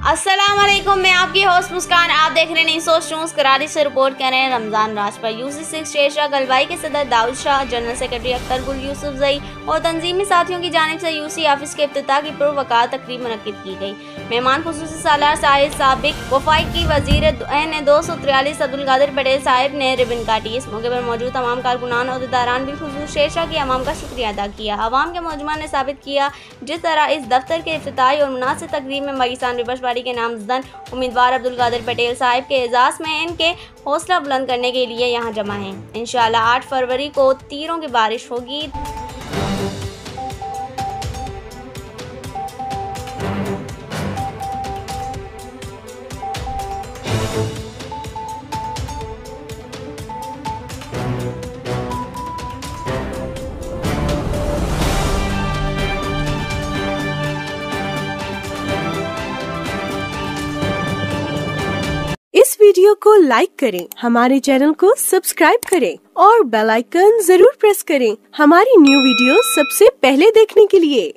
अस्सलाम वालेकुम, मैं आपकी होस्ट मुस्कान। आप देख रहे हैं सोच न्यूज़। कराची से रिपोर्ट कर रहे हैं रमज़ान राज पर। UC6 शेरशाह गलवाई के सदर दाऊद शाह, जनरल सेक्रेटरी अख्तर गुल यूसुफजई और तंजीमी साथियों की जानिब से UC ऑफिस के इफ्तिताह की पुरवकार तकरीब मुनक्किद की गई। मेहमान खुसूसी सालार साहिब साबिक वफाकी वज़ीर ने 243 अब्दुल कादिर पटेल साहिब ने रिबन काटी। इस मौके पर मौजूद तमाम कारकुनान और अहदेदारान बिलखुसूस शेरशाह की अवाम का शुक्रिया अदा किया। अवाम के मौजूदा ने साबित किया जिस तरह इस दफ्तर के इफ्तिताही और मुनासिब तकरीब में पाकिस्तान पीपल्स पार्टी के नामजद उम्मीदवार अब्दुल कादिर पटेल साहिब के एजाज़ में इनके हौसला बुलंद करने के लिए यहाँ जमा हैं। इंशाअल्लाह 8 फरवरी को तीरों की बारिश होगी। इस वीडियो को लाइक करें, हमारे चैनल को सब्सक्राइब करें और बेल आइकन जरूर प्रेस करें हमारी न्यू वीडियो सबसे पहले देखने के लिए।